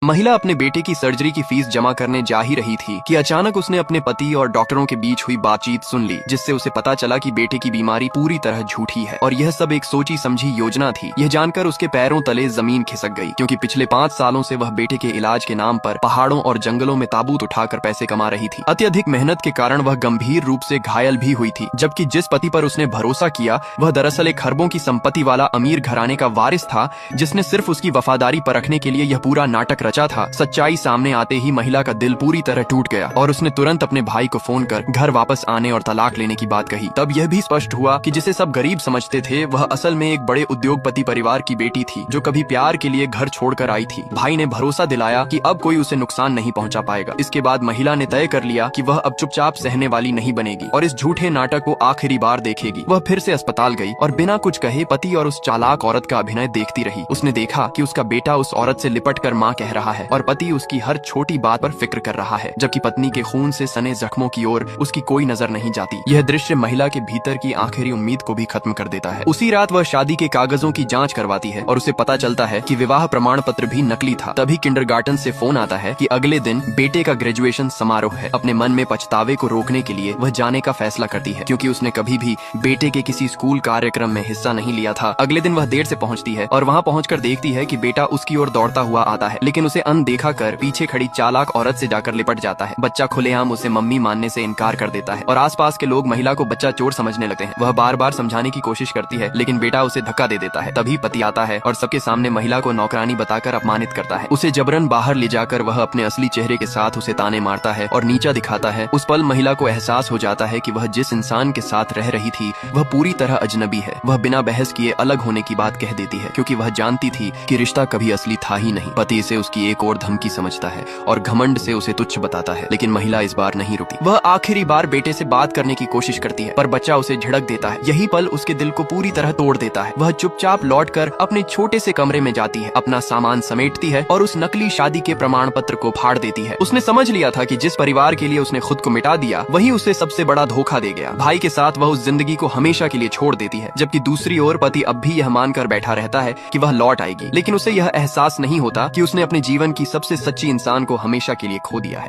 महिला अपने बेटे की सर्जरी की फीस जमा करने जा ही रही थी कि अचानक उसने अपने पति और डॉक्टरों के बीच हुई बातचीत सुन ली, जिससे उसे पता चला कि बेटे की बीमारी पूरी तरह झूठी है और यह सब एक सोची समझी योजना थी। यह जानकर उसके पैरों तले जमीन खिसक गई, क्योंकि पिछले 5 सालों से वह बेटे के इलाज के नाम पर पहाड़ों और जंगलों में ताबूत उठाकर पैसे कमा रही थी। अत्यधिक मेहनत के कारण वह गंभीर रूप से घायल भी हुई थी, जबकि जिस पति पर उसने भरोसा किया वह दरअसल एक खरबों की संपत्ति वाला अमीर घराने का वारिस था, जिसने सिर्फ उसकी वफादारी परखने के लिए यह पूरा नाटक रचा था। सच्चाई सामने आते ही महिला का दिल पूरी तरह टूट गया और उसने तुरंत अपने भाई को फोन कर घर वापस आने और तलाक लेने की बात कही। तब यह भी स्पष्ट हुआ कि जिसे सब गरीब समझते थे वह असल में एक बड़े उद्योगपति परिवार की बेटी थी, जो कभी प्यार के लिए घर छोड़कर आई थी। भाई ने भरोसा दिलाया कि अब कोई उसे नुकसान नहीं पहुंचा पाएगा। इसके बाद महिला ने तय कर लिया कि वह अब चुपचाप सहने वाली नहीं बनेगी और इस झूठे नाटक को आखिरी बार देखेगी। वह फिर से अस्पताल गई और बिना कुछ कहे पति और उस चालाक औरत का अभिनय देखती रही। उसने देखा कि उसका बेटा उस औरत से लिपट कर माँ कह रहा है और पति उसकी हर छोटी बात पर फिक्र कर रहा है, जबकि पत्नी के खून से सने जख्मों की ओर उसकी कोई नजर नहीं जाती। यह दृश्य महिला के भीतर की आखिरी उम्मीद को भी खत्म कर देता है। उसी रात वह शादी के कागजों की जांच करवाती है और उसे पता चलता है कि विवाह प्रमाण पत्र भी नकली था। तभी किंडरगार्टन से फोन आता है कि अगले दिन बेटे का ग्रेजुएशन समारोह है। अपने मन में पछतावे को रोकने के लिए वह जाने का फैसला करती है, क्योंकि उसने कभी भी बेटे के किसी स्कूल कार्यक्रम में हिस्सा नहीं लिया था। अगले दिन वह देर से पहुंचती है और वहां पहुंचकर देखती है कि बेटा उसकी ओर दौड़ता हुआ आता है, लेकिन उसे अनदेखा कर पीछे खड़ी चालाक औरत से जाकर लिपट जाता है। बच्चा खुलेआम उसे मम्मी मानने से इनकार कर देता है और आसपास के लोग महिला को बच्चा चोर समझने लगते हैं। वह बार बार समझाने की कोशिश करती है, लेकिन बेटा उसे धक्का दे देता है। तभी पति आता है और सबके सामने महिला को नौकरानी बताकर अपमानित करता है। उसे जबरन बाहर ले जाकर वह अपने असली चेहरे के साथ उसे ताने मारता है और नीचा दिखाता है। उस पल महिला को एहसास हो जाता है कि वह जिस इंसान के साथ रह रही थी वह पूरी तरह अजनबी है। वह बिना बहस किए अलग होने की बात कह देती है, क्योंकि वह जानती थी कि रिश्ता कभी असली था ही नहीं। पति इसे उसकी एक और धमकी समझता है और घमंड से उसे तुच्छ बताता है, लेकिन महिला इस बार नहीं रुकी। वह आखिरी बार बेटे से बात करने की कोशिश करती है, पर बच्चा उसे झिड़क देता है। यही पल उसके दिल को पूरी तरह तोड़ देता है। वह चुपचाप लौटकर अपने छोटे से कमरे में जाती है, अपना सामान समेटती है और उस नकली शादी के प्रमाण पत्र को फाड़ देती है। उसने समझ लिया था कि जिस परिवार के लिए उसने खुद को मिटा दिया वही उसे सबसे बड़ा धोखा दे गया। भाई के साथ वह उस जिंदगी को हमेशा के लिए छोड़ देती है, जबकि दूसरी ओर पति अब भी यह मानकर बैठा रहता है कि वह लौट आएगी, लेकिन उसे यह एहसास नहीं होता कि उसने अपने जीवन की सबसे सच्ची इंसान को हमेशा के लिए खो दिया है।